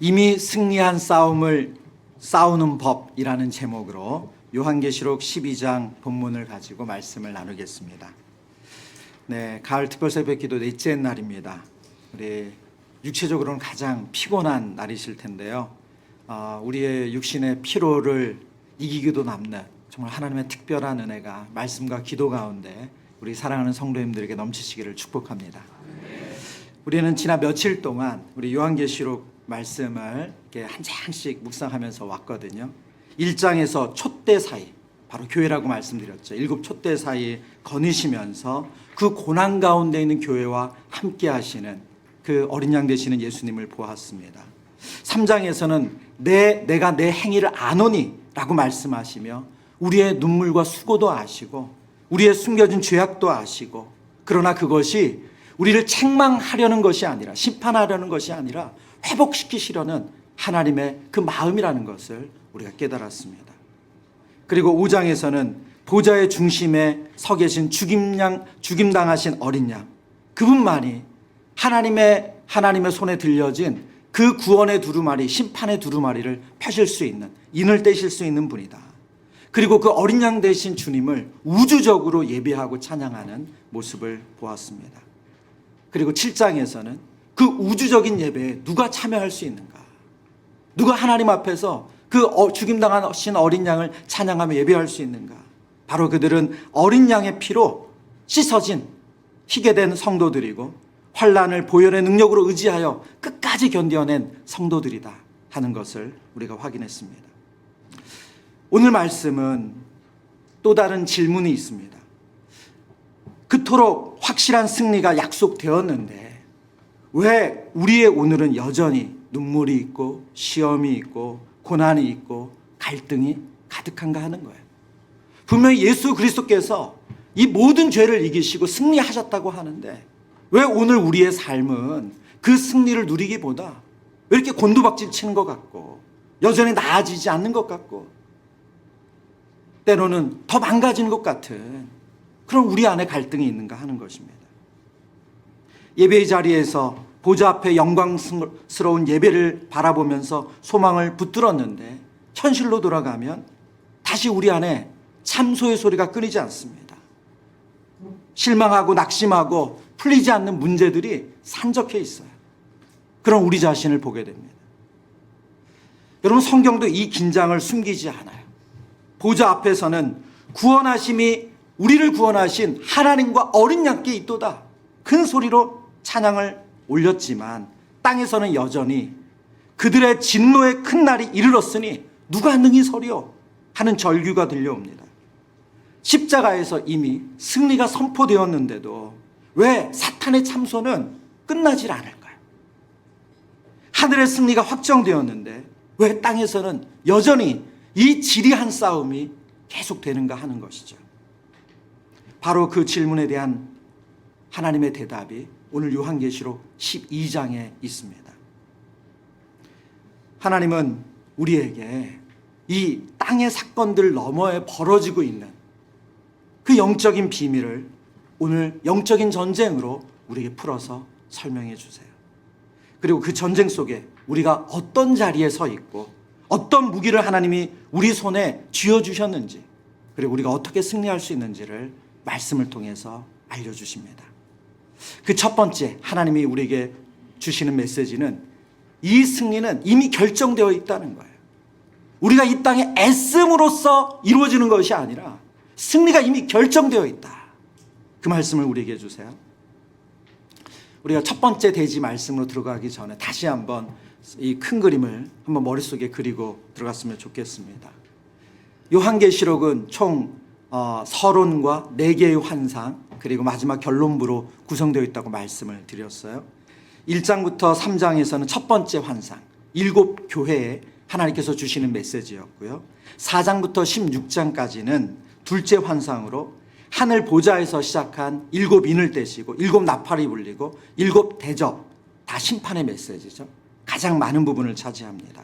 이미 승리한 싸움을 싸우는 법이라는 제목으로 요한계시록 12장 본문을 가지고 말씀을 나누겠습니다. 네, 가을 특별 새벽 기도 넷째 날입니다. 우리 육체적으로는 가장 피곤한 날이실 텐데요. 우리의 육신의 피로를 이기기도 남는 정말 하나님의 특별한 은혜가 말씀과 기도 가운데 우리 사랑하는 성도님들에게 넘치시기를 축복합니다. 우리는 지난 며칠 동안 우리 요한계시록 말씀을 이렇게 한 장씩 묵상하면서 왔거든요. 1장에서 촛대 사이, 바로 교회라고 말씀드렸죠. 7 촛대 사이 거니시면서 그 고난 가운데 있는 교회와 함께 하시는 그 어린 양 되시는 예수님을 보았습니다. 3장에서는 내가 내 행위를 아노니 라고 말씀하시며 우리의 눈물과 수고도 아시고 우리의 숨겨진 죄악도 아시고, 그러나 그것이 우리를 책망하려는 것이 아니라, 심판하려는 것이 아니라 회복시키시려는 하나님의 그 마음이라는 것을 우리가 깨달았습니다. 그리고 5장에서는 보좌의 중심에 서 계신 죽임당하신 어린 양, 그분만이 하나님의 손에 들려진 그 구원의 두루마리, 심판의 두루마리를 펴실 수 있는, 인을 떼실 수 있는 분이다. 그리고 그 어린 양 되신 주님을 우주적으로 예배하고 찬양하는 모습을 보았습니다. 그리고 7장에서는 그 우주적인 예배에 누가 참여할 수 있는가? 누가 하나님 앞에서 그 죽임당하신 어린 양을 찬양하며 예배할 수 있는가? 바로 그들은 어린 양의 피로 씻어진 희게 된 성도들이고 환난을 보혈의 능력으로 의지하여 끝까지 견뎌낸 성도들이다 하는 것을 우리가 확인했습니다. 오늘 말씀은 또 다른 질문이 있습니다. 그토록 확실한 승리가 약속되었는데 왜 우리의 오늘은 여전히 눈물이 있고 시험이 있고 고난이 있고 갈등이 가득한가 하는 거예요. 분명히 예수 그리스도께서 이 모든 죄를 이기시고 승리하셨다고 하는데 왜 오늘 우리의 삶은 그 승리를 누리기보다 왜 이렇게 곤두박질 치는 것 같고 여전히 나아지지 않는 것 같고 때로는 더 망가지는 것 같은 그런 우리 안에 갈등이 있는가 하는 것입니다. 예배의 자리에서 보좌 앞에 영광스러운 예배를 바라보면서 소망을 붙들었는데 현실로 돌아가면 다시 우리 안에 참소의 소리가 끊이지 않습니다. 실망하고 낙심하고 풀리지 않는 문제들이 산적해 있어요. 그런 우리 자신을 보게 됩니다. 여러분, 성경도 이 긴장을 숨기지 않아요. 보좌 앞에서는 구원하심이 우리를 구원하신 하나님과 어린 양께 있도다 큰 소리로 찬양을 올렸지만 땅에서는 여전히 그들의 진노의 큰 날이 이르렀으니 누가 능히 서리요 하는 절규가 들려옵니다. 십자가에서 이미 승리가 선포되었는데도 왜 사탄의 참소는 끝나질 않을까요? 하늘의 승리가 확정되었는데 왜 땅에서는 여전히 이 지리한 싸움이 계속되는가 하는 것이죠. 바로 그 질문에 대한 하나님의 대답이 오늘 요한계시록 12장에 있습니다. 하나님은 우리에게 이 땅의 사건들 너머에 벌어지고 있는 그 영적인 비밀을 오늘 영적인 전쟁으로 우리에게 풀어서 설명해 주세요. 그리고 그 전쟁 속에 우리가 어떤 자리에 서 있고 어떤 무기를 하나님이 우리 손에 쥐어주셨는지, 그리고 우리가 어떻게 승리할 수 있는지를 말씀을 통해서 알려주십니다. 그 첫 번째 하나님이 우리에게 주시는 메시지는 이 승리는 이미 결정되어 있다는 거예요. 우리가 이 땅에 애씀으로써 이루어지는 것이 아니라 승리가 이미 결정되어 있다. 그 말씀을 우리에게 주세요. 우리가 첫 번째 대지 말씀으로 들어가기 전에 다시 한번 이 큰 그림을 한번 머릿속에 그리고 들어갔으면 좋겠습니다. 요한계시록은 총 서론과 4개의 환상, 그리고 마지막 결론부로 구성되어 있다고 말씀을 드렸어요. 1장부터 3장에서는 첫 번째 환상, 7 교회에 하나님께서 주시는 메시지였고요. 4장부터 16장까지는 둘째 환상으로 하늘 보좌에서 시작한 7 인을 떼시고 7 나팔이 울리고 7 대접, 다 심판의 메시지죠. 가장 많은 부분을 차지합니다.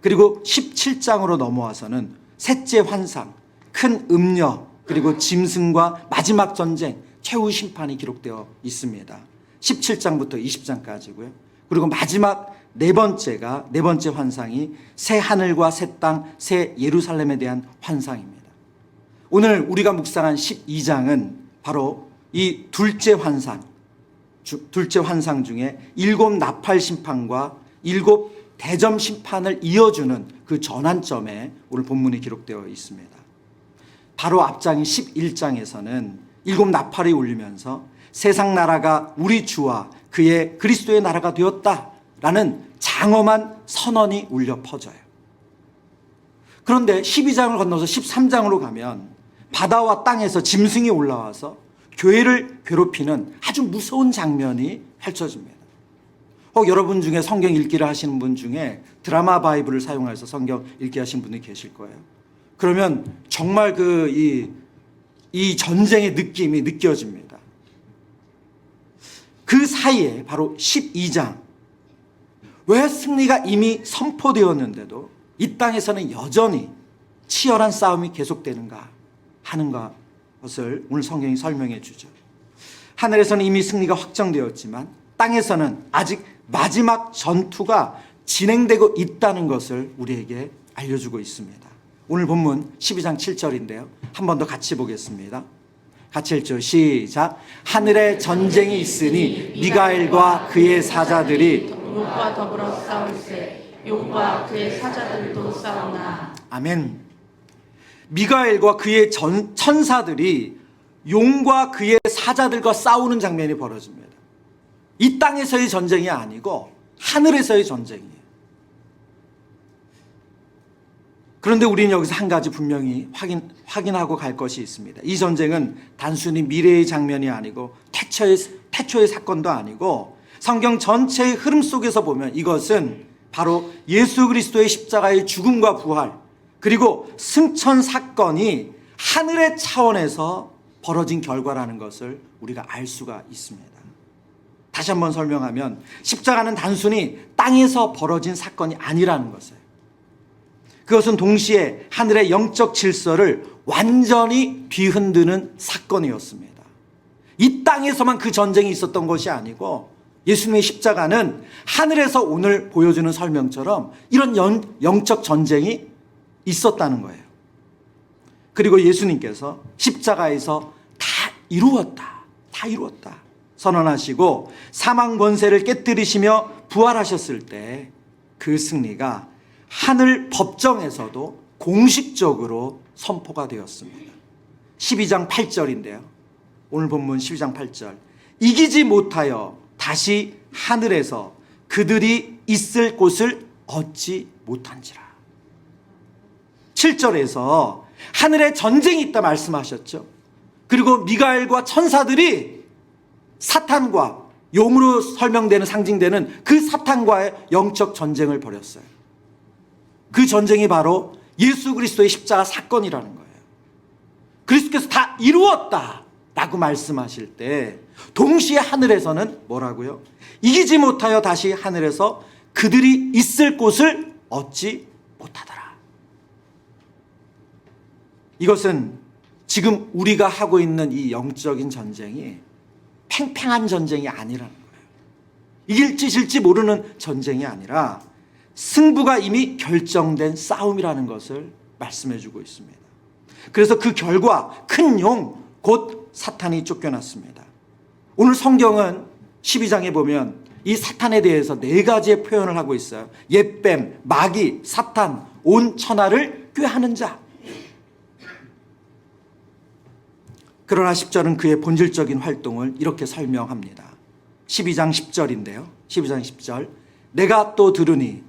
그리고 17장으로 넘어와서는 셋째 환상, 큰 음녀, 그리고 짐승과 마지막 전쟁, 최후 심판이 기록되어 있습니다. 17장부터 20장까지고요. 그리고 마지막 네 번째 환상이 새 하늘과 새 땅, 새 예루살렘에 대한 환상입니다. 오늘 우리가 묵상한 12장은 바로 이 둘째 환상 중에 7 나팔 심판과 7 대점 심판을 이어주는 그 전환점에 오늘 본문이 기록되어 있습니다. 바로 앞장인 11장에서는 7 나팔이 울리면서 세상 나라가 우리 주와 그의 그리스도의 나라가 되었다라는 장엄한 선언이 울려 퍼져요. 그런데 12장을 건너서 13장으로 가면 바다와 땅에서 짐승이 올라와서 교회를 괴롭히는 아주 무서운 장면이 펼쳐집니다. 여러분 중에 성경 읽기를 하시는 분 중에 드라마 바이블을 사용해서 성경 읽기 하시는 분이 계실 거예요. 그러면 정말 이 전쟁의 느낌이 느껴집니다. 그 사이에 바로 12장, 왜 승리가 이미 선포되었는데도 이 땅에서는 여전히 치열한 싸움이 계속되는가 하는 것을 오늘 성경이 설명해 주죠. 하늘에서는 이미 승리가 확정되었지만 땅에서는 아직 마지막 전투가 진행되고 있다는 것을 우리에게 알려주고 있습니다. 오늘 본문 12장 7절인데요. 한 번 더 같이 보겠습니다. 같이 읽죠. 시작. 하늘에 전쟁이 있으니 미가엘과 그의 사자들이 용과 더불어 싸울세. 용과 그의 사자들도 싸우나. 아멘. 미가엘과 그의 천사들이 용과 그의 사자들과 싸우는 장면이 벌어집니다. 이 땅에서의 전쟁이 아니고 하늘에서의 전쟁이에요. 그런데 우리는 여기서 한 가지 분명히 확인하고 갈 것이 있습니다. 이 전쟁은 단순히 미래의 장면이 아니고 태초의 사건도 아니고 성경 전체의 흐름 속에서 보면 이것은 바로 예수 그리스도의 십자가의 죽음과 부활 그리고 승천 사건이 하늘의 차원에서 벌어진 결과라는 것을 우리가 알 수가 있습니다. 다시 한번 설명하면 십자가는 단순히 땅에서 벌어진 사건이 아니라는 것이에요. 그것은 동시에 하늘의 영적 질서를 완전히 뒤흔드는 사건이었습니다. 이 땅에서만 그 전쟁이 있었던 것이 아니고 예수님의 십자가는 하늘에서 오늘 보여주는 설명처럼 이런 영적 전쟁이 있었다는 거예요. 그리고 예수님께서 십자가에서 다 이루었다 선언하시고 사망 권세를 깨뜨리시며 부활하셨을 때 그 승리가 하늘 법정에서도 공식적으로 선포가 되었습니다. 12장 8절인데요. 오늘 본문 12장 8절. 이기지 못하여 다시 하늘에서 그들이 있을 곳을 얻지 못한지라. 7절에서 하늘에 전쟁이 있다 말씀하셨죠. 그리고 미가엘과 천사들이 사탄과 용으로 설명되는 상징되는 그 사탄과의 영적 전쟁을 벌였어요. 그 전쟁이 바로 예수 그리스도의 십자가 사건이라는 거예요. 그리스도께서 다 이루었다라고 말씀하실 때 동시에 하늘에서는 뭐라고요? 이기지 못하여 다시 하늘에서 그들이 있을 곳을 얻지 못하더라. 이것은 지금 우리가 하고 있는 이 영적인 전쟁이 팽팽한 전쟁이 아니라는 거예요. 이길지 질지 모르는 전쟁이 아니라 승부가 이미 결정된 싸움이라는 것을 말씀해 주고 있습니다. 그래서 그 결과 큰 용, 곧 사탄이 쫓겨났습니다. 오늘 성경은 12장에 보면 이 사탄에 대해서 4가지의 표현을 하고 있어요. 옛뱀, 마귀, 사탄, 온 천하를 꾀하는 자. 그러나 10절은 그의 본질적인 활동을 이렇게 설명합니다. 12장 10절인데요. 12장 10절. 내가 또 들으니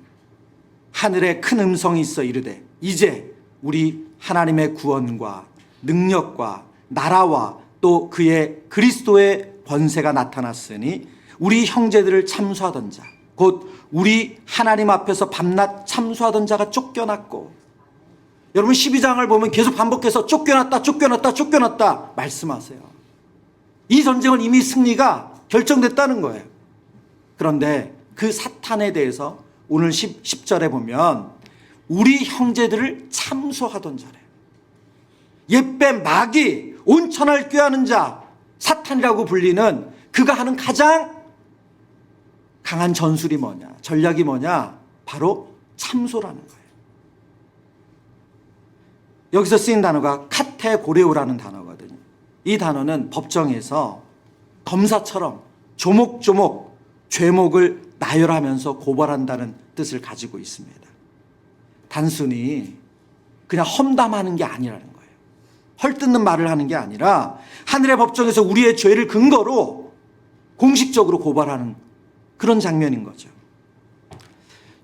하늘에 큰 음성이 있어 이르되 이제 우리 하나님의 구원과 능력과 나라와 또 그의 그리스도의 권세가 나타났으니 우리 형제들을 참수하던 자, 곧 우리 하나님 앞에서 밤낮 참수하던 자가 쫓겨났고, 여러분 12장을 보면 계속 반복해서 쫓겨났다 말씀하세요. 이 전쟁은 이미 승리가 결정됐다는 거예요. 그런데 그 사탄에 대해서 오늘 10절에 보면 우리 형제들을 참수하던 자래요. 옛뱀, 마귀, 온 천하를 꾀하는 자, 사탄이라고 불리는 그가 하는 가장 강한 전술이 뭐냐, 전략이 뭐냐? 바로 참소라는 거예요. 여기서 쓰인 단어가 카테고레오라는 단어거든요. 이 단어는 법정에서 검사처럼 조목조목 죄목을 나열하면서 고발한다는 뜻을 가지고 있습니다. 단순히 그냥 험담하는 게 아니라는 거예요. 헐뜯는 말을 하는 게 아니라 하늘의 법정에서 우리의 죄를 근거로 공식적으로 고발하는 그런 장면인 거죠.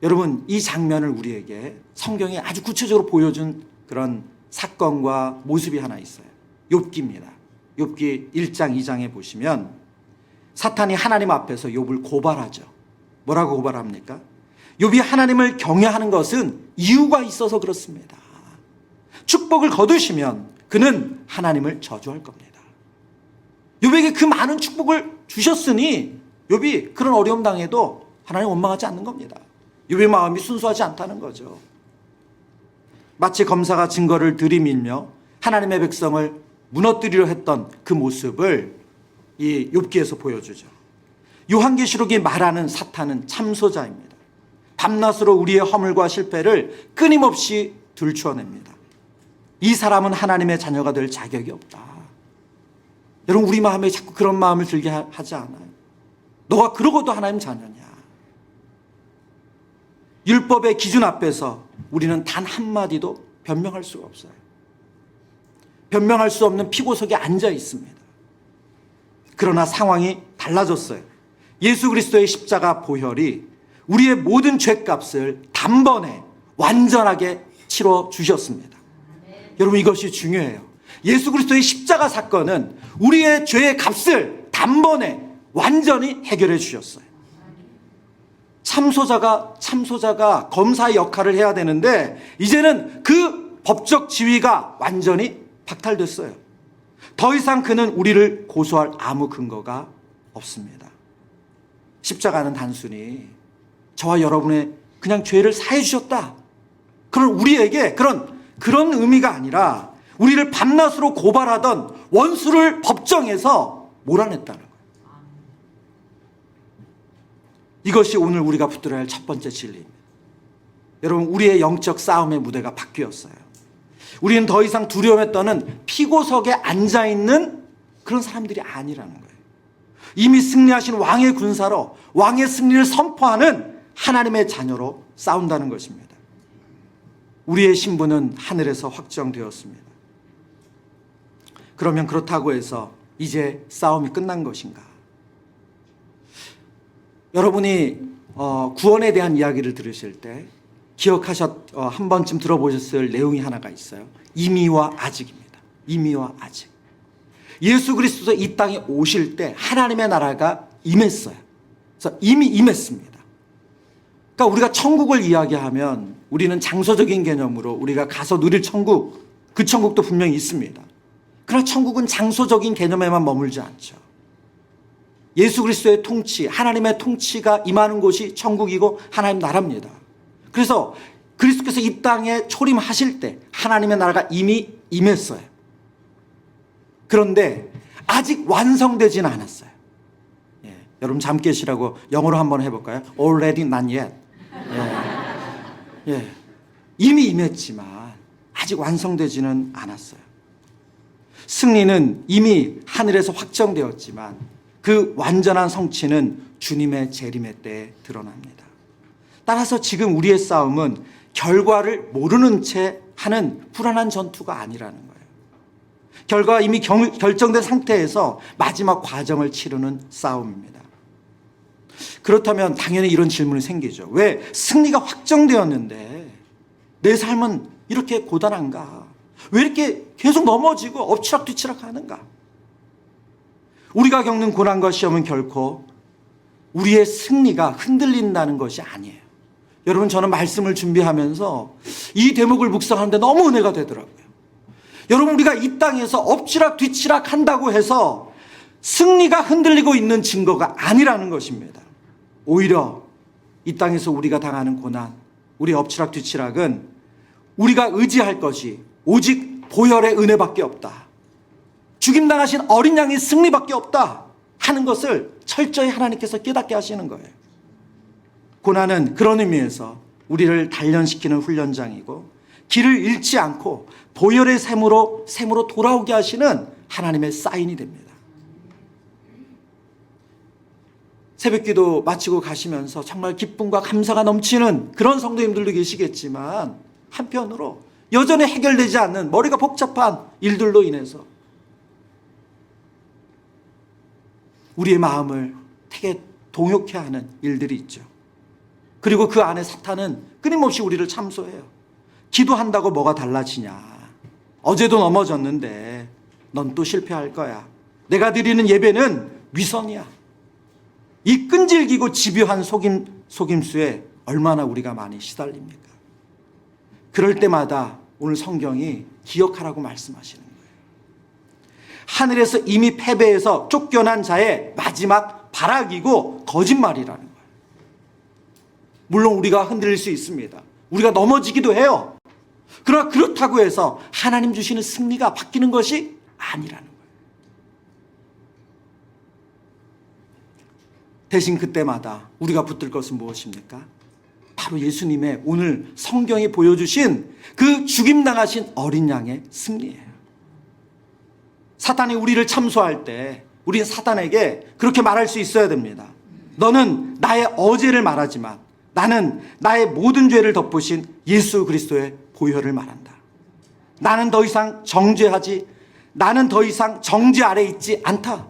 여러분, 이 장면을 우리에게 성경이 아주 구체적으로 보여준 그런 사건과 모습이 하나 있어요. 욥기입니다. 욥기 1장 2장에 보시면 사탄이 하나님 앞에서 욥을 고발하죠. 뭐라고 고발합니까? 욥이 하나님을 경외하는 것은 이유가 있어서 그렇습니다. 축복을 거두시면 그는 하나님을 저주할 겁니다. 욥에게 그 많은 축복을 주셨으니 욥이 그런 어려움 당해도 하나님 원망하지 않는 겁니다. 욥의 마음이 순수하지 않다는 거죠. 마치 검사가 증거를 들이밀며 하나님의 백성을 무너뜨리려 했던 그 모습을 이 욥기에서 보여주죠. 요한계시록이 말하는 사탄은 참소자입니다. 밤낮으로 우리의 허물과 실패를 끊임없이 들추어냅니다. 이 사람은 하나님의 자녀가 될 자격이 없다. 여러분, 우리 마음에 자꾸 그런 마음을 들게 하지 않아요? 너가 그러고도 하나님 자녀냐? 율법의 기준 앞에서 우리는 단 한마디도 변명할 수가 없어요. 변명할 수 없는 피고석에 앉아 있습니다. 그러나 상황이 달라졌어요. 예수 그리스도의 십자가 보혈이 우리의 모든 죄값을 단번에 완전하게 치러 주셨습니다. 여러분, 이것이 중요해요. 예수 그리스도의 십자가 사건은 우리의 죄의 값을 단번에 완전히 해결해 주셨어요. 참소자가 검사의 역할을 해야 되는데 이제는 그 법적 지위가 완전히 박탈됐어요. 더 이상 그는 우리를 고소할 아무 근거가 없습니다. 십자가는 단순히 저와 여러분의 그냥 죄를 사해 주셨다, 그런 우리에게 그런 의미가 아니라 우리를 밤낮으로 고발하던 원수를 법정에서 몰아냈다는 거예요. 이것이 오늘 우리가 붙들어야 할 첫 번째 진리입니다. 여러분, 우리의 영적 싸움의 무대가 바뀌었어요. 우리는 더 이상 두려움에 떠는 피고석에 앉아있는 그런 사람들이 아니라는 거예요. 이미 승리하신 왕의 군사로 왕의 승리를 선포하는 하나님의 자녀로 싸운다는 것입니다. 우리의 신분은 하늘에서 확정되었습니다. 그러면 그렇다고 해서 이제 싸움이 끝난 것인가? 여러분이 구원에 대한 이야기를 들으실 때 한 번쯤 들어보셨을 내용이 하나가 있어요. 이미와 아직입니다. 이미와 아직. 예수 그리스도 이 땅에 오실 때 하나님의 나라가 임했어요. 그래서 이미 임했습니다. 그러니까 우리가 천국을 이야기하면 우리는 장소적인 개념으로 우리가 가서 누릴 천국, 그 천국도 분명히 있습니다. 그러나 천국은 장소적인 개념에만 머물지 않죠. 예수 그리스도의 통치, 하나님의 통치가 임하는 곳이 천국이고 하나님 나라입니다. 그래서 그리스도께서 이 땅에 초림하실 때 하나님의 나라가 이미 임했어요. 그런데 아직 완성되지는 않았어요. 여러분, 잠 깨시라고 영어로 한번 해볼까요? Already not yet. 이미 임했지만 아직 완성되지는 않았어요. 승리는 이미 하늘에서 확정되었지만 그 완전한 성취는 주님의 재림의 때에 드러납니다. 따라서 지금 우리의 싸움은 결과를 모르는 채 하는 불안한 전투가 아니라는 거예요. 결과가 이미 결정된 상태에서 마지막 과정을 치르는 싸움입니다. 그렇다면 당연히 이런 질문이 생기죠. 왜 승리가 확정되었는데 내 삶은 이렇게 고단한가? 왜 이렇게 계속 넘어지고 엎치락뒤치락 하는가? 우리가 겪는 고난과 시험은 결코 우리의 승리가 흔들린다는 것이 아니에요. 여러분, 저는 말씀을 준비하면서 이 대목을 묵상하는데 너무 은혜가 되더라고요. 여러분, 우리가 이 땅에서 엎치락뒤치락 한다고 해서 승리가 흔들리고 있는 증거가 아니라는 것입니다. 오히려 이 땅에서 우리가 당하는 고난, 우리의 엎치락뒤치락은 우리가 의지할 것이 오직 보혈의 은혜밖에 없다, 죽임당하신 어린 양의 승리밖에 없다 하는 것을 철저히 하나님께서 깨닫게 하시는 거예요. 고난은 그런 의미에서 우리를 단련시키는 훈련장이고 길을 잃지 않고 보혈의 샘으로 돌아오게 하시는 하나님의 사인이 됩니다. 새벽기도 마치고 가시면서 정말 기쁨과 감사가 넘치는 그런 성도님들도 계시겠지만 한편으로 여전히 해결되지 않는 머리가 복잡한 일들로 인해서 우리의 마음을 되게 동요케 하는 일들이 있죠. 그리고 그 안에 사탄은 끊임없이 우리를 참소해요. 기도한다고 뭐가 달라지냐. 어제도 넘어졌는데 넌 또 실패할 거야. 내가 드리는 예배는 위선이야. 이 끈질기고 집요한 속임수에 얼마나 우리가 많이 시달립니까? 그럴 때마다 오늘 성경이 기억하라고 말씀하시는 거예요. 하늘에서 이미 패배해서 쫓겨난 자의 마지막 발악이고 거짓말이라는 거예요. 물론 우리가 흔들릴 수 있습니다. 우리가 넘어지기도 해요. 그러나 그렇다고 해서 하나님 주시는 승리가 바뀌는 것이 아니라는 거예요. 대신 그때마다 우리가 붙들 것은 무엇입니까? 바로 예수님의 오늘 성경이 보여주신 그 죽임당하신 어린 양의 승리예요. 사탄이 우리를 참소할 때 우리는 사탄에게 그렇게 말할 수 있어야 됩니다. 너는 나의 어제를 말하지만 나는 나의 모든 죄를 덮으신 예수 그리스도의 보혈을 말한다. 나는 더 이상 나는 더 이상 정죄 아래 있지 않다.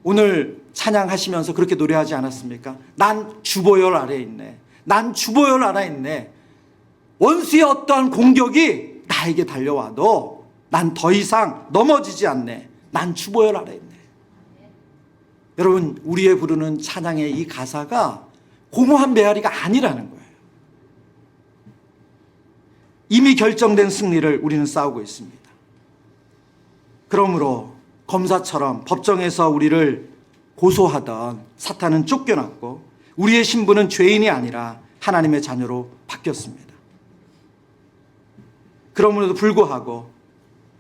오늘 찬양하시면서 그렇게 노래하지 않았습니까? 난 주보혈 아래 있네. 난 주보혈 아래 있네. 원수의 어떠한 공격이 나에게 달려와도 난 더 이상 넘어지지 않네. 난 주보혈 아래 있네. 여러분, 우리의 부르는 찬양의 이 가사가 공허한 메아리가 아니라는 거예요. 이미 결정된 승리를 우리는 싸우고 있습니다. 그러므로 검사처럼 법정에서 우리를 고소하던 사탄은 쫓겨났고 우리의 신분은 죄인이 아니라 하나님의 자녀로 바뀌었습니다. 그러므로도 불구하고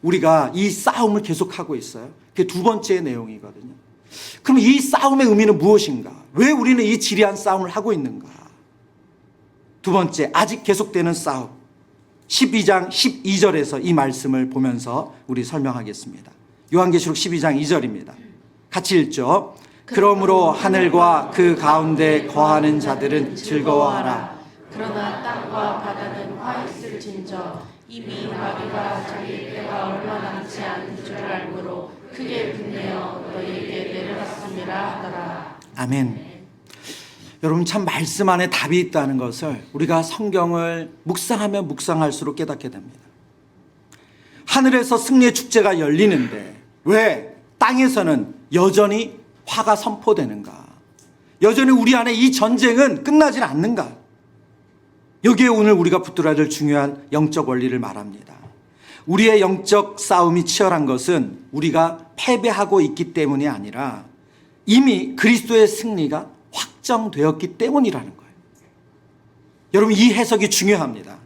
우리가 이 싸움을 계속하고 있어요. 그게 두 번째 내용이거든요. 그럼 이 싸움의 의미는 무엇인가? 왜 우리는 이 지리한 싸움을 하고 있는가? 두 번째, 아직 계속되는 싸움. 12장 12절에서 이 말씀을 보면서 우리 설명하겠습니다. 요한계시록 12장 2절입니다. 같이 읽죠. 그러므로 하늘과 그 가운데 거하는 자들은 즐거워하라. 그러나 땅과 바다는 화 있을진저 이미 마귀가 자기의 때가 얼마 남지 않은 줄 알므로 크게 분내어 너희에게 내려갔음이라 하더라. 아멘. 여러분, 참 말씀 안에 답이 있다는 것을 우리가 성경을 묵상하면 묵상할수록 깨닫게 됩니다. 하늘에서 승리의 축제가 열리는데 왜 땅에서는 여전히 화가 선포되는가? 여전히 우리 안에 이 전쟁은 끝나질 않는가? 여기에 오늘 우리가 붙들어야 될 중요한 영적 원리를 말합니다. 우리의 영적 싸움이 치열한 것은 우리가 패배하고 있기 때문이 아니라 이미 그리스도의 승리가 확정되었기 때문이라는 거예요. 여러분, 이 해석이 중요합니다.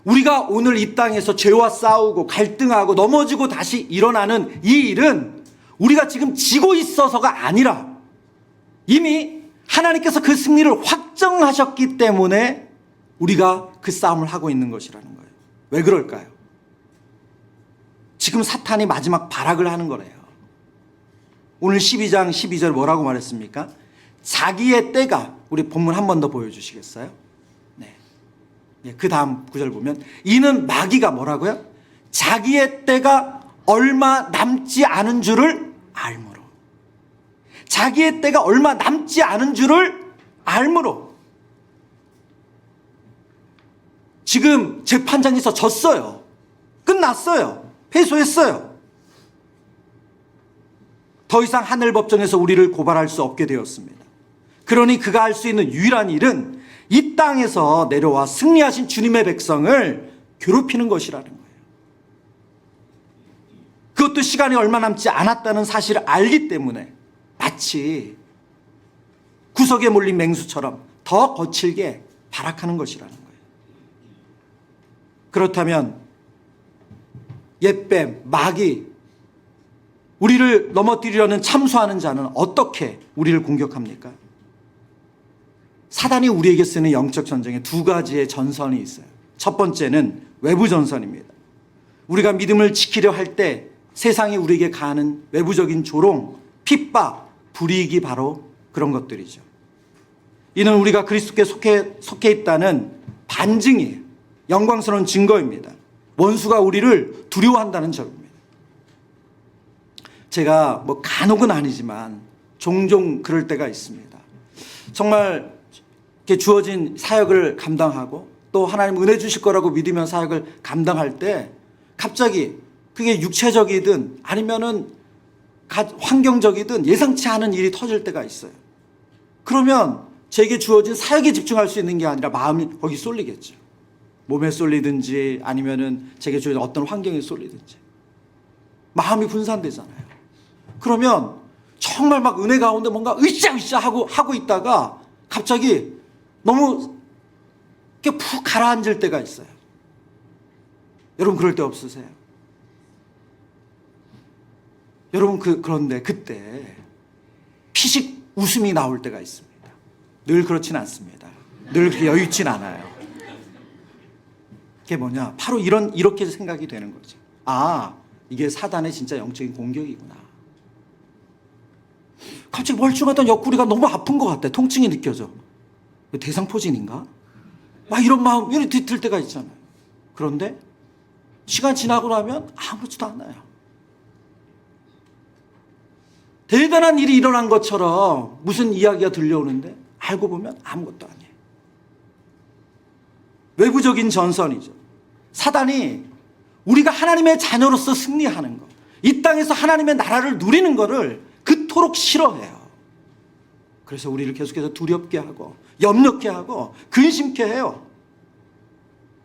우리가 오늘 이 땅에서 죄와 싸우고 갈등하고 넘어지고 다시 일어나는 이 일은 우리가 지금 지고 있어서가 아니라 이미 하나님께서 그 승리를 확정하셨기 때문에 우리가 그 싸움을 하고 있는 것이라는 거예요. 왜 그럴까요? 지금 사탄이 마지막 발악을 하는 거래요. 오늘 12장 12절 뭐라고 말했습니까? 자기의 때가, 우리 본문 한 번 더 보여주시겠어요? 네. 그 다음 구절 보면 이는 마귀가 뭐라고요? 자기의 때가 얼마 남지 않은 줄을 알므로. 자기의 때가 얼마 남지 않은 줄을 알므로. 지금 재판장에서 졌어요. 끝났어요. 패소했어요. 더 이상 하늘법정에서 우리를 고발할 수 없게 되었습니다. 그러니 그가 할 수 있는 유일한 일은 이 땅에서 내려와 승리하신 주님의 백성을 괴롭히는 것이라는 거예요. 그것도 시간이 얼마 남지 않았다는 사실을 알기 때문에 마치 구석에 몰린 맹수처럼 더 거칠게 발악하는 것이라는 거예요. 그렇다면 옛뱀, 마귀, 우리를 넘어뜨리려는 참소하는 자는 어떻게 우리를 공격합니까? 사단이 우리에게 쓰는 영적 전쟁에 두 가지의 전선이 있어요. 첫 번째는 외부 전선입니다. 우리가 믿음을 지키려 할 때 세상이 우리에게 가하는 외부적인 조롱, 핍박, 불이익이 바로 그런 것들이죠. 이는 우리가 그리스도께 속해 있다는 반증이에요. 영광스러운 증거입니다. 원수가 우리를 두려워한다는 점입니다. 제가 간혹은 아니지만 종종 그럴 때가 있습니다. 정말 이렇게 주어진 사역을 감당하고 또 하나님 은혜 주실 거라고 믿으면 사역을 감당할 때 갑자기 그게 육체적이든 아니면은 환경적이든 예상치 않은 일이 터질 때가 있어요. 그러면 제게 주어진 사역에 집중할 수 있는 게 아니라 마음이 거기 쏠리겠죠. 몸에 쏠리든지 아니면은 제게 주어진 어떤 환경에 쏠리든지 마음이 분산되잖아요. 그러면 정말 막 은혜 가운데 뭔가 으쌰으쌰 하고 있다가 갑자기 너무 이렇게 푹 가라앉을 때가 있어요. 여러분 그럴 때 없으세요? 여러분 그런데 그때 피식 웃음이 나올 때가 있습니다. 늘 그렇진 않습니다. 늘 그렇게 여유있진 않아요. 그게 뭐냐? 바로 이렇게 생각이 되는 거죠. 아, 이게 사단의 진짜 영적인 공격이구나. 갑자기 멀쩡하던 옆구리가 너무 아픈 것 같아. 통증이 느껴져. 대상포진인가? 막 이런 마음이 들 때가 있잖아요. 그런데 시간 지나고 나면 아무렇지도 않아요. 대단한 일이 일어난 것처럼 무슨 이야기가 들려오는데 알고 보면 아무것도 아니에요. 외부적인 전선이죠. 사단이 우리가 하나님의 자녀로서 승리하는 것, 이 땅에서 하나님의 나라를 누리는 것을 그토록 싫어해요. 그래서 우리를 계속해서 두렵게 하고 염려케 하고 근심케 해요.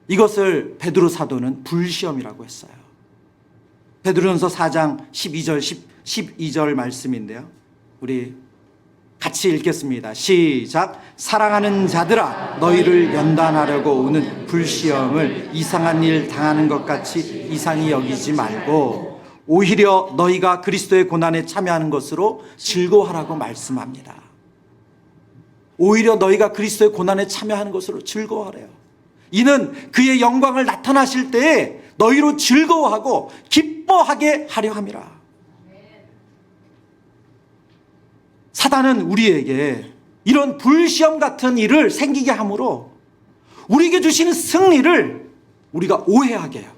이것을 베드로 사도는 불시험이라고 했어요. 베드로전서 4장 12절 말씀인데요. 우리 같이 읽겠습니다. 시작. 사랑하는 자들아, 너희를 연단하려고 오는 불시험을 이상한 일 당하는 것 같이 이상히 여기지 말고 오히려 너희가 그리스도의 고난에 참여하는 것으로 즐거워하라고 말씀합니다. 오히려 너희가 그리스도의 고난에 참여하는 것으로 즐거워하래요. 이는 그의 영광을 나타나실 때에 너희로 즐거워하고 기뻐하게 하려 함이라. 사단은 우리에게 이런 불시험 같은 일을 생기게 함으로 우리에게 주시는 승리를 우리가 오해하게 해요.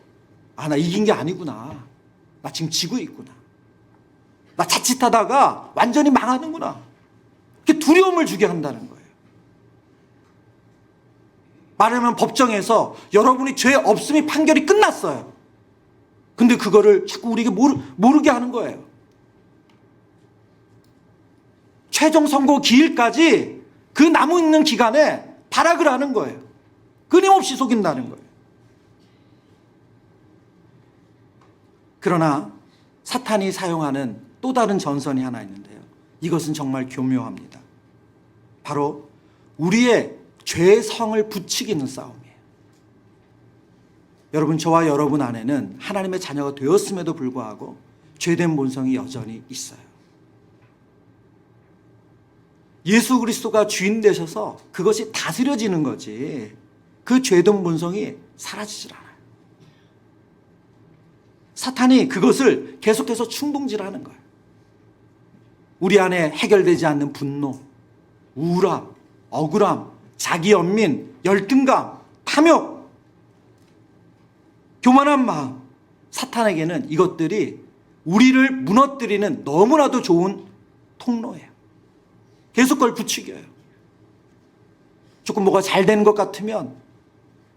아, 나 이긴 게 아니구나. 나 지금 지고 있구나. 나 자칫하다가 완전히 망하는구나. 이렇게 두려움을 주게 한다는 거예요. 말하면 법정에서 여러분이 죄 없음이 판결이 끝났어요. 근데 그거를 자꾸 우리에게 모르게 하는 거예요. 최종 선고 기일까지 그 남아있는 기간에 발악을 하는 거예요. 끊임없이 속인다는 거예요. 그러나 사탄이 사용하는 또 다른 전선이 하나 있는데요. 이것은 정말 교묘합니다. 바로 우리의 죄의 성을 부추기는 싸움이에요. 여러분, 저와 여러분 안에는 하나님의 자녀가 되었음에도 불구하고 죄된 본성이 여전히 있어요. 예수 그리스도가 주인 되셔서 그것이 다스려지는 거지 그 죄된 본성이 사라지질 않아요. 사탄이 그것을 계속해서 충동질하는 거예요. 우리 안에 해결되지 않는 분노, 우울함, 억울함, 자기 연민, 열등감, 탐욕, 교만한 마음, 사탄에게는 이것들이 우리를 무너뜨리는 너무나도 좋은 통로예요. 계속 그걸 부추겨요. 조금 뭐가 잘 되는 것 같으면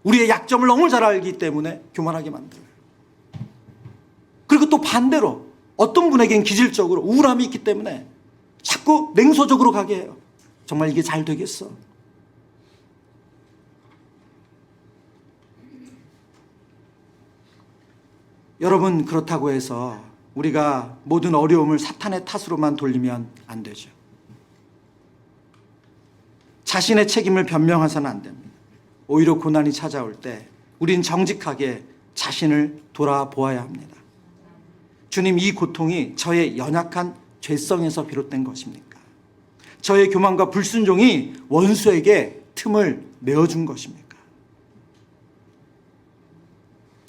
우리의 약점을 너무 잘 알기 때문에 교만하게 만들어요. 그리고 또 반대로 어떤 분에게는 기질적으로 우울함이 있기 때문에 자꾸 냉소적으로 가게 해요. 정말 이게 잘 되겠어? 여러분, 그렇다고 해서 우리가 모든 어려움을 사탄의 탓으로만 돌리면 안 되죠. 자신의 책임을 변명해서는 안 됩니다. 오히려 고난이 찾아올 때 우린 정직하게 자신을 돌아보아야 합니다. 주님, 이 고통이 저의 연약한 죄성에서 비롯된 것입니까? 저의 교만과 불순종이 원수에게 틈을 내어준 것입니까?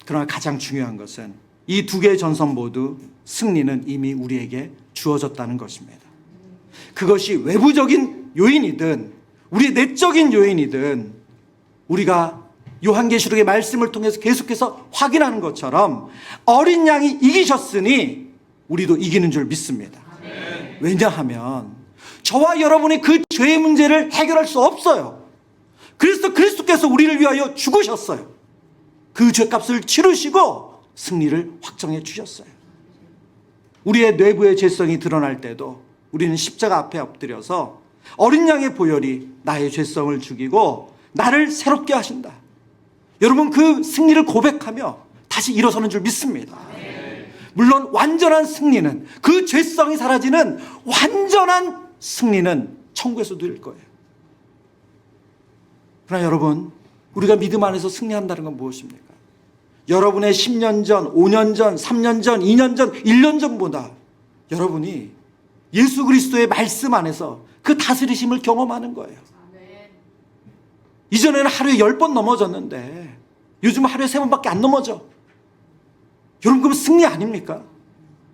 그러나 가장 중요한 것은 이 두 개의 전선 모두 승리는 이미 우리에게 주어졌다는 것입니다. 그것이 외부적인 요인이든 우리의 내적인 요인이든 우리가 요한계시록의 말씀을 통해서 계속해서 확인하는 것처럼 어린 양이 이기셨으니 우리도 이기는 줄 믿습니다. 왜냐하면 저와 여러분이 그 죄의 문제를 해결할 수 없어요. 그래서 그리스도께서 우리를 위하여 죽으셨어요. 그 죄값을 치르시고 승리를 확정해 주셨어요. 우리의 내부의 죄성이 드러날 때도 우리는 십자가 앞에 엎드려서 어린 양의 보혈이 나의 죄성을 죽이고 나를 새롭게 하신다. 여러분, 그 승리를 고백하며 다시 일어서는 줄 믿습니다. 물론 완전한 승리는, 그 죄성이 사라지는 완전한 승리는 천국에서 누릴 거예요. 그러나 여러분, 우리가 믿음 안에서 승리한다는 건 무엇입니까? 여러분의 10년 전, 5년 전, 3년 전, 2년 전, 1년 전보다 여러분이 예수 그리스도의 말씀 안에서 그 다스리심을 경험하는 거예요. 이전에는 하루에 10번 넘어졌는데 요즘 하루에 3번밖에 안 넘어져. 여러분, 그럼 승리 아닙니까?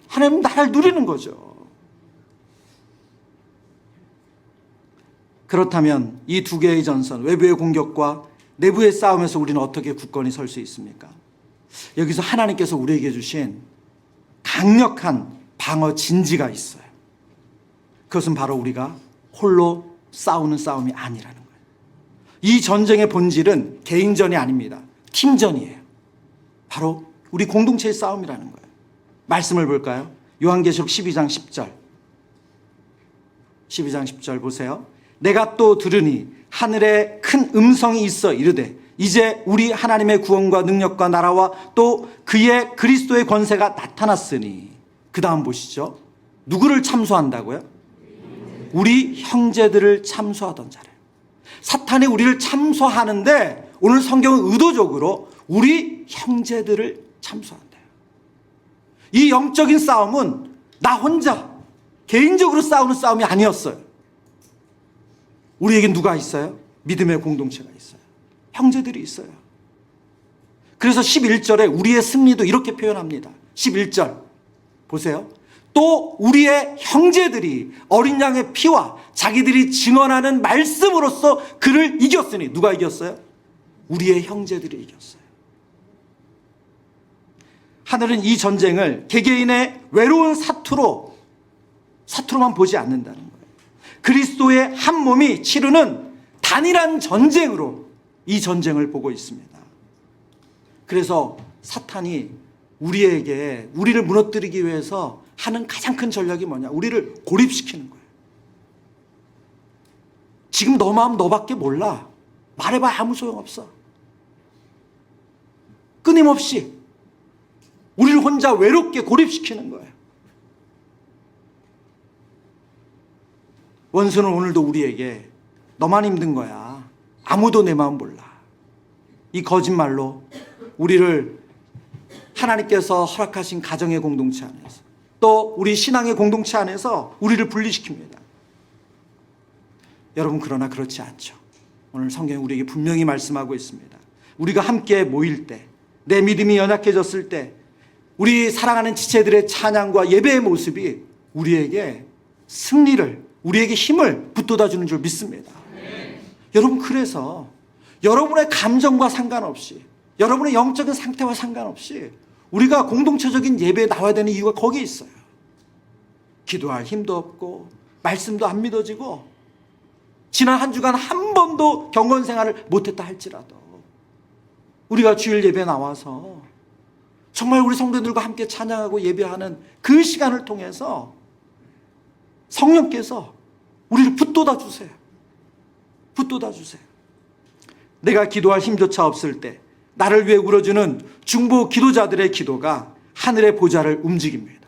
하나님 나라를 누리는 거죠. 그렇다면 이 두 개의 전선, 외부의 공격과 내부의 싸움에서 우리는 어떻게 굳건히 설 수 있습니까? 여기서 하나님께서 우리에게 주신 강력한 방어 진지가 있어요. 그것은 바로 우리가 홀로 싸우는 싸움이 아니라는 거예요. 이 전쟁의 본질은 개인전이 아닙니다. 팀전이에요. 바로 우리 공동체의 싸움이라는 거예요. 말씀을 볼까요? 요한계시록 12장 10절. 12장 10절 보세요. 내가 또 들으니 하늘에 큰 음성이 있어 이르되 이제 우리 하나님의 구원과 능력과 나라와 또 그의 그리스도의 권세가 나타났으니. 그 다음 보시죠. 누구를 참소한다고요? 우리 형제들을 참소하던 자래요. 사탄이 우리를 참소하는데 오늘 성경은 의도적으로 우리 형제들을 참소한대요. 이 영적인 싸움은 나 혼자 개인적으로 싸우는 싸움이 아니었어요. 우리에게 누가 있어요? 믿음의 공동체가 있어요. 형제들이 있어요. 그래서 11절에 우리의 승리도 이렇게 표현합니다. 11절 보세요. 또 우리의 형제들이 어린 양의 피와 자기들이 증언하는 말씀으로써 그를 이겼으니. 누가 이겼어요? 우리의 형제들이 이겼어요. 하늘은 이 전쟁을 개개인의 외로운 사투로만 보지 않는다는 거예요. 그리스도의 한 몸이 치르는 단일한 전쟁으로 이 전쟁을 보고 있습니다. 그래서 사탄이 우리를 무너뜨리기 위해서 하는 가장 큰 전략이 뭐냐? 우리를 고립시키는 거예요. 지금 너 마음 너밖에 몰라. 말해봐야 아무 소용없어. 끊임없이 우리를 혼자 외롭게 고립시키는 거예요. 원수는 오늘도 우리에게 너만 힘든 거야. 아무도 내 마음 몰라. 이 거짓말로 우리를 하나님께서 허락하신 가정의 공동체 안에서 또 우리 신앙의 공동체 안에서 우리를 분리시킵니다. 여러분, 그러나 그렇지 않죠. 오늘 성경이 우리에게 분명히 말씀하고 있습니다. 우리가 함께 모일 때, 내 믿음이 연약해졌을 때 우리 사랑하는 지체들의 찬양과 예배의 모습이 우리에게 승리를, 우리에게 힘을 북돋아주는 줄 믿습니다. 여러분, 그래서 여러분의 감정과 상관없이, 여러분의 영적인 상태와 상관없이 우리가 공동체적인 예배에 나와야 되는 이유가 거기에 있어요. 기도할 힘도 없고 말씀도 안 믿어지고 지난 한 주간 한 번도 경건 생활을 못했다 할지라도 우리가 주일 예배에 나와서 정말 우리 성도들과 함께 찬양하고 예배하는 그 시간을 통해서 성령께서 우리를 붙돋아 주세요. 붙돋아 주세요. 내가 기도할 힘조차 없을 때 나를 위해 울어주는 중보 기도자들의 기도가 하늘의 보좌를 움직입니다.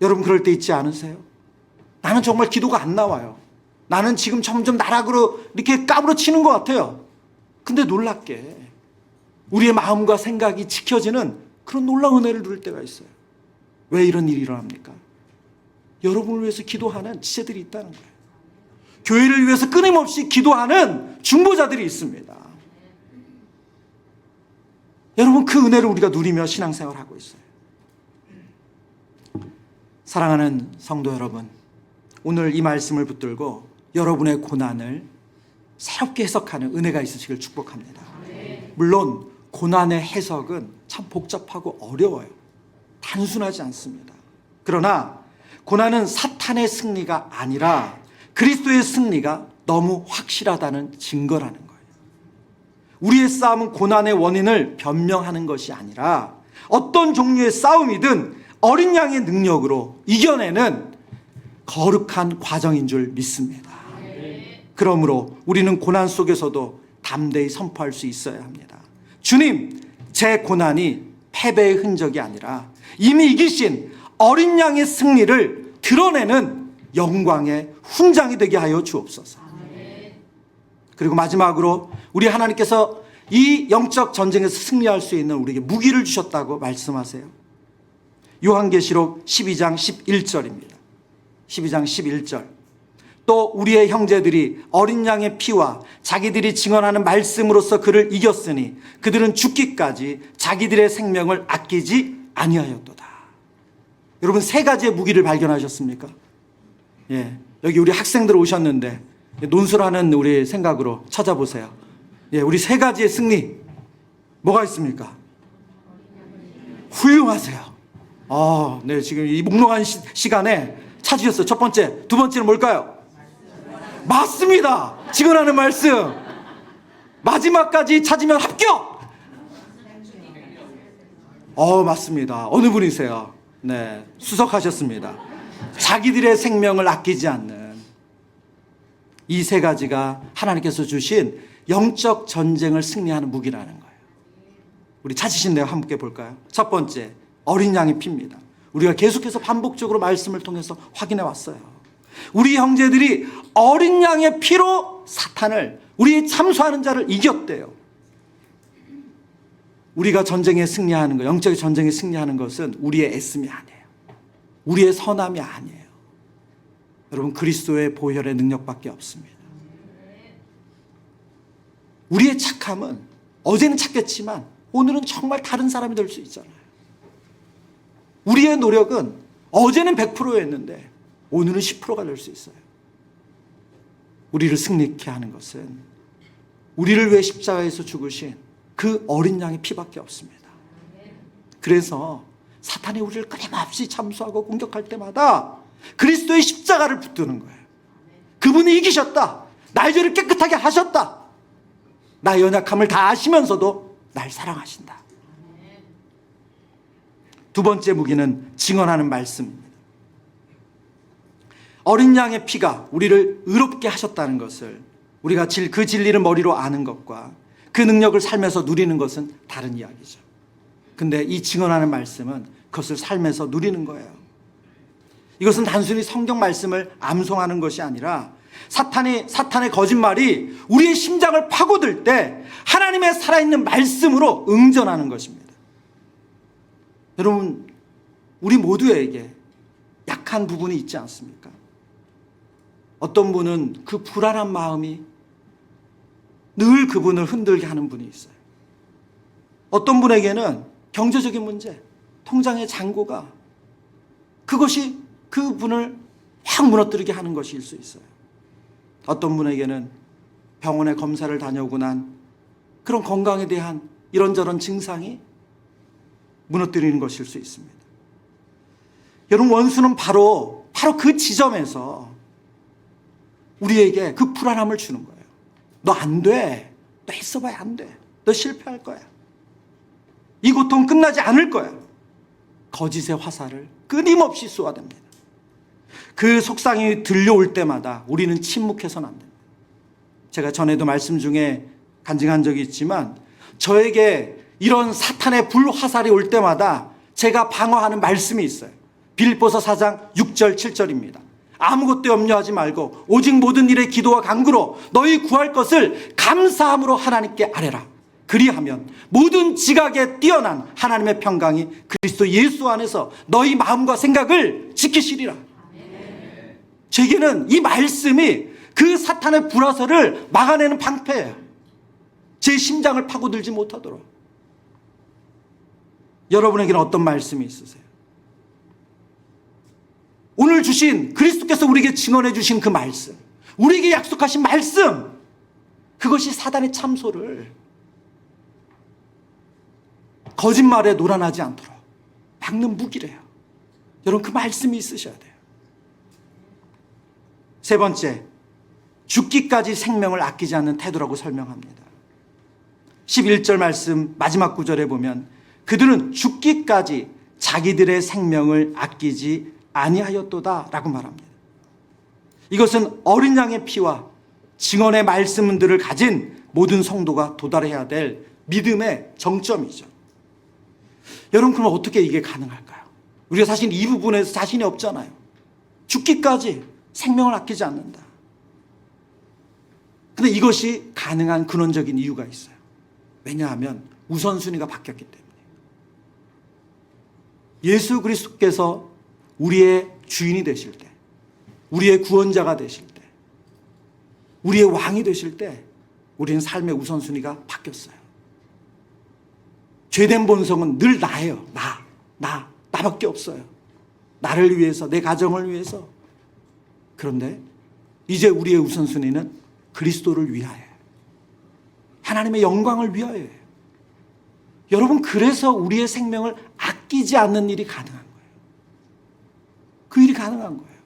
여러분, 그럴 때 있지 않으세요? 나는 정말 기도가 안 나와요. 나는 지금 점점 나락으로 이렇게 까무러치는 것 같아요. 근데 놀랍게 우리의 마음과 생각이 지켜지는 그런 놀라운 은혜를 누릴 때가 있어요. 왜 이런 일이 일어납니까? 여러분을 위해서 기도하는 지체들이 있다는 거예요. 교회를 위해서 끊임없이 기도하는 중보자들이 있습니다. 여러분, 그 은혜를 우리가 누리며 신앙생활을 하고 있어요. 사랑하는 성도 여러분, 오늘 이 말씀을 붙들고 여러분의 고난을 새롭게 해석하는 은혜가 있으시길 축복합니다. 물론 고난의 해석은 참 복잡하고 어려워요. 단순하지 않습니다. 그러나 고난은 사탄의 승리가 아니라 그리스도의 승리가 너무 확실하다는 증거라는 거예요. 우리의 싸움은 고난의 원인을 변명하는 것이 아니라 어떤 종류의 싸움이든 어린 양의 능력으로 이겨내는 거룩한 과정인 줄 믿습니다. 그러므로 우리는 고난 속에서도 담대히 선포할 수 있어야 합니다. 주님, 제 고난이 패배의 흔적이 아니라 이미 이기신 어린 양의 승리를 드러내는 영광의 훈장이 되게 하여 주옵소서. 그리고 마지막으로 우리 하나님께서 이 영적 전쟁에서 승리할 수 있는 우리에게 무기를 주셨다고 말씀하세요. 요한계시록 12장 11절입니다. 12장 11절. 또 우리의 형제들이 어린 양의 피와 자기들이 증언하는 말씀으로써 그를 이겼으니 그들은 죽기까지 자기들의 생명을 아끼지 아니하였도다. 여러분, 세 가지의 무기를 발견하셨습니까? 예, 여기 우리 학생들 오셨는데 논술하는 우리 생각으로 찾아보세요. 예, 우리 세 가지의 승리 뭐가 있습니까? 훌륭하세요. 네, 지금 이 몽롱한 시간에 찾으셨어요. 첫 번째, 두 번째는 뭘까요? 맞습니다. 증언하는 말씀. 마지막까지 찾으면 합격. 맞습니다. 어느 분이세요? 네, 수석하셨습니다. 자기들의 생명을 아끼지 않는 이 세 가지가 하나님께서 주신 영적 전쟁을 승리하는 무기라는 거예요. 우리 찾으신 대로 함께 볼까요? 첫 번째, 어린 양의 피입니다. 우리가 계속해서 반복적으로 말씀을 통해서 확인해 왔어요. 우리 형제들이 어린 양의 피로 사탄을, 우리의 참소하는 자를 이겼대요. 우리가 전쟁에 승리하는 것, 영적인 전쟁에 승리하는 것은 우리의 애씀이 아니에요. 우리의 선함이 아니에요. 여러분, 그리스도의 보혈의 능력밖에 없습니다. 우리의 착함은 어제는 착했지만 오늘은 정말 다른 사람이 될 수 있잖아요. 우리의 노력은 어제는 100%였는데 오늘은 10%가 될 수 있어요. 우리를 승리케 하는 것은 우리를 위해 십자가에서 죽으신 그 어린 양의 피밖에 없습니다. 그래서 사탄이 우리를 끊임없이 참수하고 공격할 때마다 그리스도의 십자가를 붙드는 거예요. 그분이 이기셨다. 나의 죄를 깨끗하게 하셨다. 나의 연약함을 다 아시면서도 날 사랑하신다. 두 번째 무기는 증언하는 말씀입니다. 어린 양의 피가 우리를 의롭게 하셨다는 것을 우리가 그 진리를 머리로 아는 것과 그 능력을 살면서 누리는 것은 다른 이야기죠. 근데 이 증언하는 말씀은 그것을 삶에서 누리는 거예요. 이것은 단순히 성경 말씀을 암송하는 것이 아니라 사탄의 거짓말이 우리의 심장을 파고들 때 하나님의 살아있는 말씀으로 응전하는 것입니다. 여러분, 우리 모두에게 약한 부분이 있지 않습니까? 어떤 분은 그 불안한 마음이 늘 그분을 흔들게 하는 분이 있어요. 어떤 분에게는 경제적인 문제, 통장의 잔고가 그것이 그분을 확 무너뜨리게 하는 것일 수 있어요. 어떤 분에게는 병원에 검사를 다녀오고 난 그런 건강에 대한 이런저런 증상이 무너뜨리는 것일 수 있습니다. 여러분, 원수는 바로 그 지점에서 우리에게 그 불안함을 주는 거예요. 너 안 돼. 너 했어봐야 안 돼. 너 실패할 거야. 이 고통 끝나지 않을 거야. 거짓의 화살을 끊임없이 쏘아댑니다. 그 속상이 들려올 때마다 우리는 침묵해서는 안 됩니다. 제가 전에도 말씀 중에 간증한 적이 있지만 저에게 이런 사탄의 불화살이 올 때마다 제가 방어하는 말씀이 있어요. 빌립보서 4장 6절 7절입니다. 아무것도 염려하지 말고 오직 모든 일에 기도와 간구로 너희 구할 것을 감사함으로 하나님께 아뢰라. 그리하면 모든 지각에 뛰어난 하나님의 평강이 그리스도 예수 안에서 너희 마음과 생각을 지키시리라. 제게는 이 말씀이 그 사탄의 불화살을 막아내는 방패예요. 제 심장을 파고들지 못하도록. 여러분에게는 어떤 말씀이 있으세요? 오늘 주신 그리스도께서 우리에게 증언해 주신 그 말씀, 우리에게 약속하신 말씀, 그것이 사단의 참소를 거짓말에 놀아나지 않도록 막는 무기래요. 여러분, 그 말씀이 있으셔야 돼요. 세 번째, 죽기까지 생명을 아끼지 않는 태도라고 설명합니다. 11절 말씀 마지막 구절에 보면 그들은 죽기까지 자기들의 생명을 아끼지 아니하였도다 라고 말합니다. 이것은 어린 양의 피와 증언의 말씀들을 가진 모든 성도가 도달해야 될 믿음의 정점이죠. 여러분, 그럼 어떻게 이게 가능할까요? 우리가 사실 이 부분에서 자신이 없잖아요. 죽기까지 생명을 아끼지 않는다. 근데 이것이 가능한 근원적인 이유가 있어요. 왜냐하면 우선순위가 바뀌었기 때문에. 예수 그리스도께서 우리의 주인이 되실 때, 우리의 구원자가 되실 때, 우리의 왕이 되실 때 우리는 삶의 우선순위가 바뀌었어요. 죄된 본성은 늘 나예요. 나밖에 없어요. 나를 위해서, 내 가정을 위해서. 그런데 이제 우리의 우선순위는 그리스도를 위하여, 하나님의 영광을 위하여예요. 여러분, 그래서 우리의 생명을 아끼지 않는 일이 가능한 거예요. 그 일이 가능한 거예요.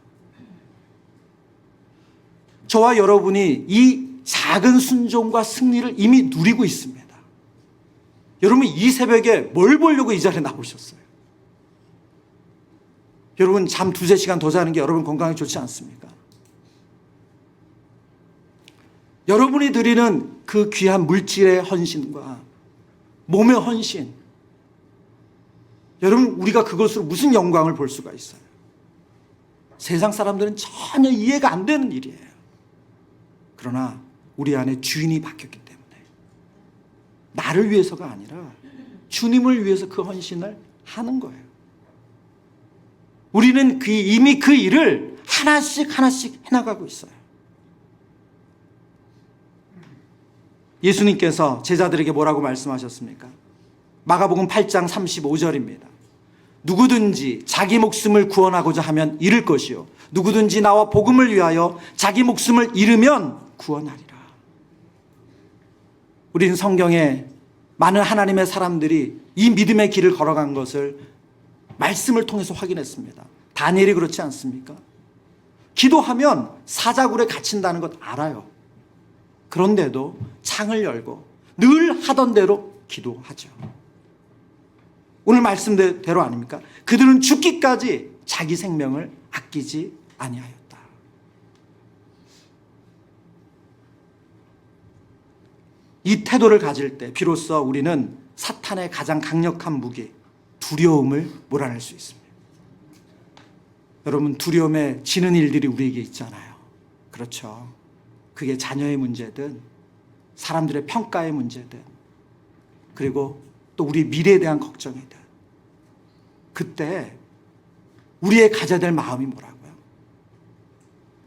저와 여러분이 이 작은 순종과 승리를 이미 누리고 있습니다. 여러분, 이 새벽에 뭘 보려고 이 자리에 나오셨어요? 여러분, 잠 2-3시간 더 자는 게 여러분 건강에 좋지 않습니까? 여러분이 드리는 그 귀한 물질의 헌신과 몸의 헌신, 여러분, 우리가 그것으로 무슨 영광을 볼 수가 있어요? 세상 사람들은 전혀 이해가 안 되는 일이에요. 그러나 우리 안에 주인이 바뀌었기 때문에 나를 위해서가 아니라 주님을 위해서 그 헌신을 하는 거예요. 우리는 이미 그 일을 하나씩 해나가고 있어요. 예수님께서 제자들에게 뭐라고 말씀하셨습니까? 마가복음 8장 35절입니다. 누구든지 자기 목숨을 구원하고자 하면 잃을 것이요, 누구든지 나와 복음을 위하여 자기 목숨을 잃으면 구원하리라. 우리는 성경에 많은 하나님의 사람들이 이 믿음의 길을 걸어간 것을 말씀을 통해서 확인했습니다. 다니엘이 그렇지 않습니까? 기도하면 사자굴에 갇힌다는 것 알아요. 그런데도 창을 열고 늘 하던 대로 기도하죠. 오늘 말씀대로 아닙니까? 그들은 죽기까지 자기 생명을 아끼지 아니하였다. 이 태도를 가질 때 비로소 우리는 사탄의 가장 강력한 무기, 두려움을 몰아낼 수 있습니다. 여러분, 두려움에 지는 일들이 우리에게 있잖아요. 그렇죠. 그게 자녀의 문제든 사람들의 평가의 문제든, 그리고 또 우리 미래에 대한 걱정이든, 그때 우리의 가져야 될 마음이 뭐라고요?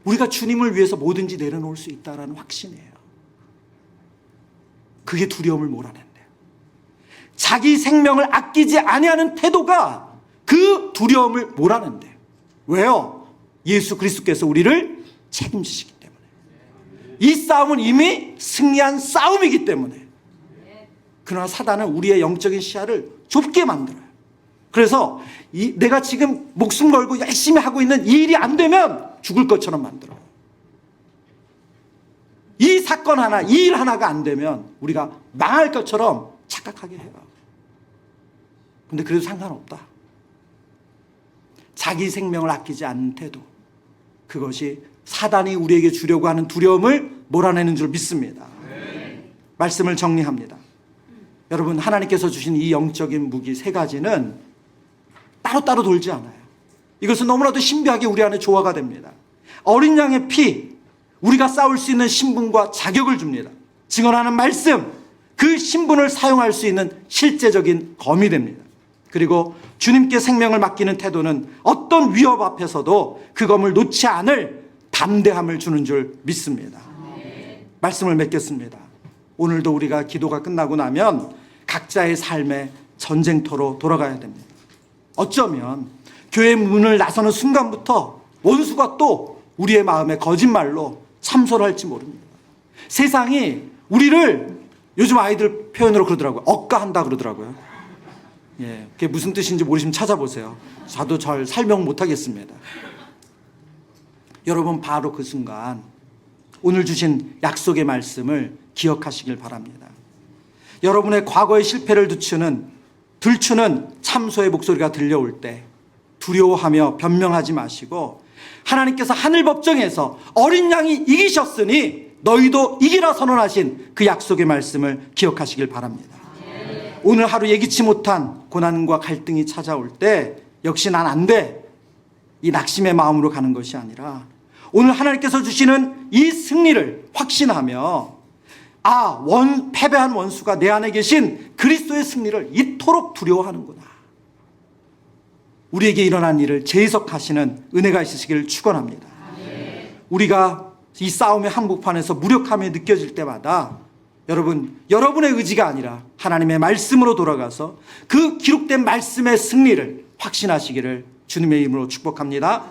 우리가 주님을 위해서 뭐든지 내려놓을 수 있다는 확신이에요. 그게 두려움을 몰아낸대요. 자기 생명을 아끼지 아니하는 태도가 그 두려움을 몰아낸대요. 왜요? 예수 그리스도께서 우리를 책임지시기 때문에. 이 싸움은 이미 승리한 싸움이기 때문에. 그러나 사단은 우리의 영적인 시야를 좁게 만들어요. 그래서 내가 지금 목숨 걸고 열심히 하고 있는 이 일이 안 되면 죽을 것처럼 만들어요. 이 사건 하나, 이 일 하나가 안 되면 우리가 망할 것처럼 착각하게 해요. 근데 그래도 상관없다. 자기 생명을 아끼지 않는 태도, 그것이 사단이 우리에게 주려고 하는 두려움을 몰아내는 줄 믿습니다. 말씀을 정리합니다. 여러분, 하나님께서 주신 이 영적인 무기 3가지는 따로따로 돌지 않아요. 이것은 너무나도 신비하게 우리 안에 조화가 됩니다. 어린 양의 피, 우리가 싸울 수 있는 신분과 자격을 줍니다. 증언하는 말씀, 그 신분을 사용할 수 있는 실제적인 검이 됩니다. 그리고 주님께 생명을 맡기는 태도는 어떤 위협 앞에서도 그 검을 놓지 않을 담대함을 주는 줄 믿습니다. 말씀을 맺겠습니다. 오늘도 우리가 기도가 끝나고 나면 각자의 삶의 전쟁터로 돌아가야 됩니다. 어쩌면 교회 문을 나서는 순간부터 원수가 또 우리의 마음에 거짓말로 참소할지 모릅니다. 세상이 우리를 요즘 아이들 표현으로 그러더라고요. 억가한다 그러더라고요. 예, 그게 무슨 뜻인지 모르시면 찾아보세요. 저도 잘 설명 못하겠습니다. 여러분 바로 그 순간 오늘 주신 약속의 말씀을 기억하시길 바랍니다. 여러분의 과거의 실패를 들추는 참소의 목소리가 들려올 때 두려워하며 변명하지 마시고 하나님께서 하늘 법정에서 어린 양이 이기셨으니 너희도 이기라 선언하신 그 약속의 말씀을 기억하시길 바랍니다. 오늘 하루 예기치 못한 고난과 갈등이 찾아올 때 역시 난 안 돼, 이 낙심의 마음으로 가는 것이 아니라 오늘 하나님께서 주시는 이 승리를 확신하며 패배한 원수가 내 안에 계신 그리스도의 승리를 이토록 두려워하는구나. 우리에게 일어난 일을 재해석하시는 은혜가 있으시기를 축원합니다. 우리가 이 싸움의 한복판에서 무력함이 느껴질 때마다 여러분의 의지가 아니라 하나님의 말씀으로 돌아가서 그 기록된 말씀의 승리를 확신하시기를 주님의 이름으로 축복합니다.